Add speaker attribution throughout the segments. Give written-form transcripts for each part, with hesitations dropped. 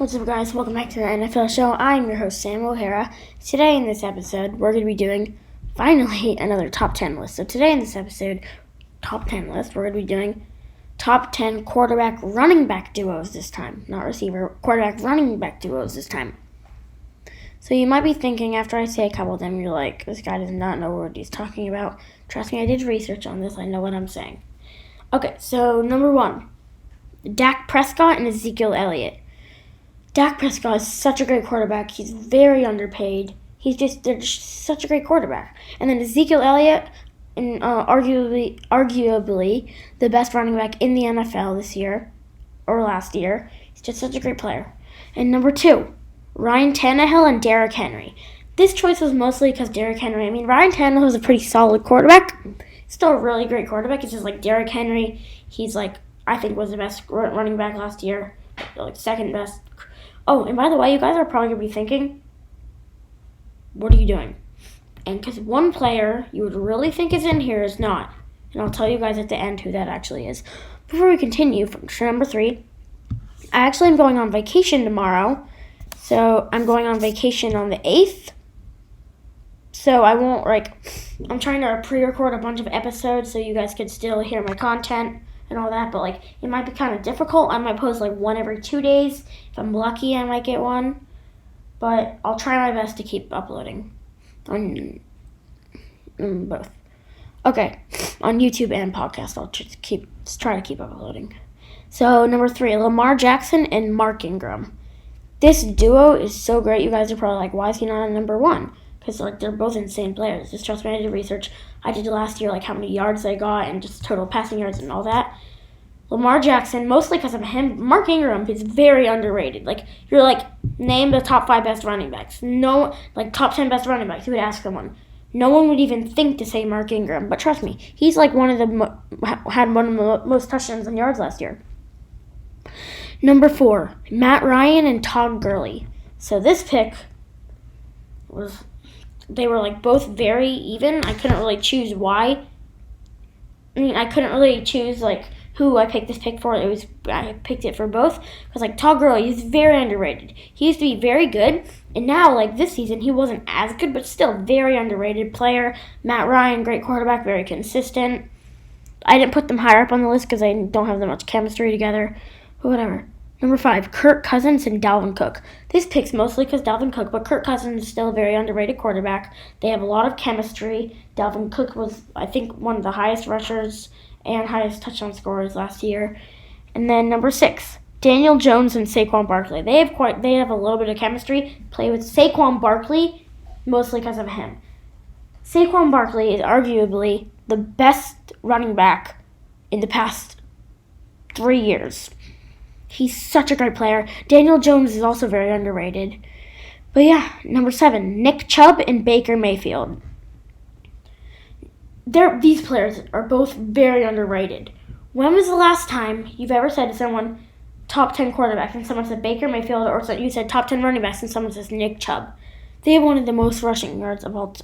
Speaker 1: What's up, guys? Welcome back to the NFL show. I'm your host, Sam O'Hara. Today in this episode, we're going to be doing, finally, another top 10 list. So today in this episode, top 10 list, we're going to be doing top 10 quarterback running back duos this time. Not receiver, quarterback running back duos this time. So you might be thinking, after I say a couple of them, you're like, this guy does not know what he's talking about. Trust me, I did research on this. I know what I'm saying. Okay, so number 1, Dak Prescott and Ezekiel Elliott. Dak Prescott is such a great quarterback. He's very underpaid. They're just such a great quarterback. And then Ezekiel Elliott, arguably the best running back in the NFL this year, or last year. He's just such a great player. And number 2, Ryan Tannehill and Derrick Henry. This choice was mostly because Derrick Henry, Ryan Tannehill is a pretty solid quarterback. Still a really great quarterback. It's just like Derrick Henry, he's I think was the best running back last year. Second best. Oh, and by the way, you guys are probably going to be thinking, what are you doing? And because one player you would really think is in here is not. And I'll tell you guys at the end who that actually is. Before we continue, for number 3, I actually am going on vacation tomorrow. So I'm going on vacation on the 8th. So I won't, I'm trying to pre-record a bunch of episodes so you guys could still hear my content and all that, but it might be kind of difficult. I might post one every 2 days. If I'm lucky, I might get one, but I'll try my best to keep uploading on both. Okay, on YouTube and podcast, I'll just try to keep uploading. So number 3, Lamar Jackson and Mark Ingram. This duo is so great. You guys are probably like, why is he not on number 1? Because they're both insane players. Just trust me, I did research. I did last year, how many yards they got and just total passing yards and all that. Lamar Jackson, mostly because of him. Mark Ingram is very underrated. Name the top 5 best running backs. No, top 10 best running backs. You would ask someone. No one would even think to say Mark Ingram. But trust me, he's had one of the most touchdowns and yards last year. Number 4, Matt Ryan and Todd Gurley. So this pick they were both very even. I couldn't really choose why. I couldn't really choose who I picked this pick for. I picked it for both because Todd Gurley is very underrated. He used to be very good, and now this season he wasn't as good, but still very underrated player. Matt Ryan, great quarterback, very consistent. I didn't put them higher up on the list because they don't have that much chemistry together, but whatever. Number 5, Kirk Cousins and Dalvin Cook. This pick's mostly because Dalvin Cook, but Kirk Cousins is still a very underrated quarterback. They have a lot of chemistry. Dalvin Cook was, I think, one of the highest rushers and highest touchdown scorers last year. And then number 6, Daniel Jones and Saquon Barkley. They have a little bit of chemistry. Play with Saquon Barkley, mostly because of him. Saquon Barkley is arguably the best running back in the past 3 years. He's such a great player. Daniel Jones is also very underrated. But yeah, number 7, Nick Chubb and Baker Mayfield. These players are both very underrated. When was the last time you've ever said to someone, top 10 quarterback, and someone said Baker Mayfield, or you said top 10 running backs, and someone says Nick Chubb? They have one of the most rushing yards of all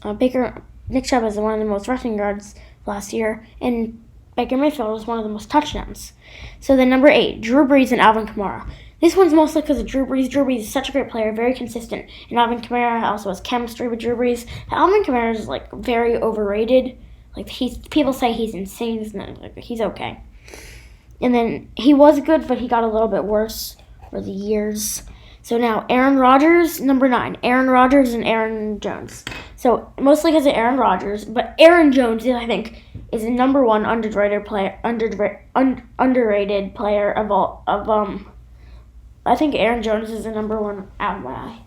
Speaker 1: Nick Chubb has one of the most rushing yards last year, and Baker Mayfield was one of the most touchdowns. So then number 8, Drew Brees and Alvin Kamara. This one's mostly because of Drew Brees. Drew Brees is such a great player, very consistent. And Alvin Kamara also has chemistry with Drew Brees. Alvin Kamara is very overrated. People say he's insane. He's okay. And then he was good, but he got a little bit worse for the years. So now Aaron Rodgers, number 9. Aaron Rodgers and Aaron Jones. So mostly because of Aaron Rodgers, but Aaron Jones, I think, is the number 1 underrated player of all I think Aaron Jones is the number 1 I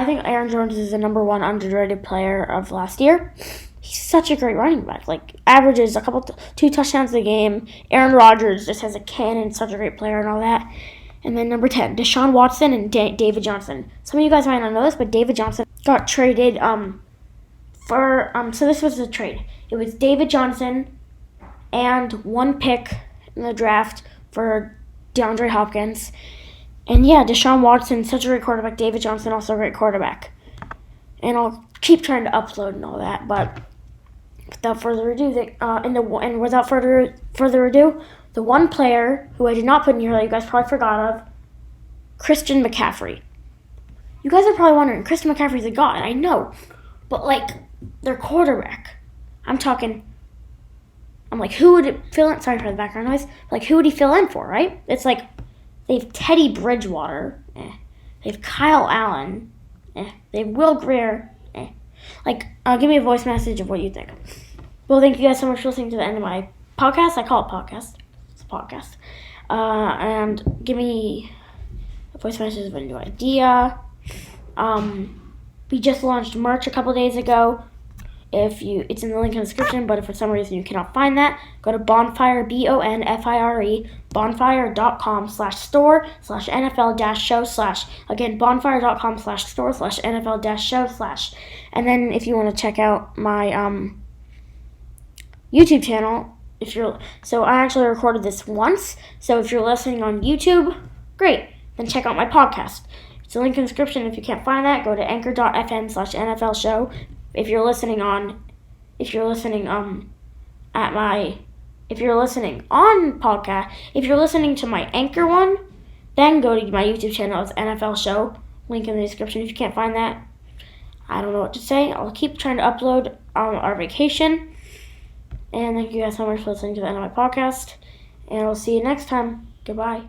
Speaker 1: think Aaron Jones is the number 1 underrated player of last year. He's such a great running back. Averages a couple 2 touchdowns a game. Aaron Rodgers just has a cannon, such a great player and all that. And then number 10, Deshaun Watson and David Johnson. Some of you guys might not know this, but David Johnson got traded so this was the trade. It was David Johnson and 1 pick in the draft for DeAndre Hopkins. And yeah, Deshaun Watson, such a great quarterback. David Johnson, also a great quarterback. And I'll keep trying to upload and all that, but without further ado, the one player who I did not put in here that you guys probably forgot of, Christian McCaffrey. You guys are probably wondering, Christian McCaffrey's a god, I know. But, their quarterback. I'm like, who would it fill in? Sorry for the background noise. Who would he fill in for, right? It's like, they have Teddy Bridgewater. They have Kyle Allen. They have Will Grier. Give me a voice message of what you think. Well, thank you guys so much for listening to the end of my podcast. I call it podcast. It's a podcast. And give me a voice message of a new idea. We just launched merch a couple days ago. It's in the link in the description, but if for some reason you cannot find that, go to Bonfire, BONFIRE, bonfire.com/store/NFL-show/ again, bonfire.com/store/NFL-show/ and then if you want to check out my YouTube channel, so I actually recorded this once, so if you're listening on YouTube, great, then check out my podcast. It's a link in the description. If you can't find that, go to anchor.fm/NFL-show. If you're listening on podcast, if you're listening to my Anchor one, then go to my YouTube channel. It's NFL Show. Link in the description. If you can't find that, I don't know what to say. I'll keep trying to upload on our vacation. And thank you guys so much for listening to the end of my podcast. And I'll see you next time. Goodbye.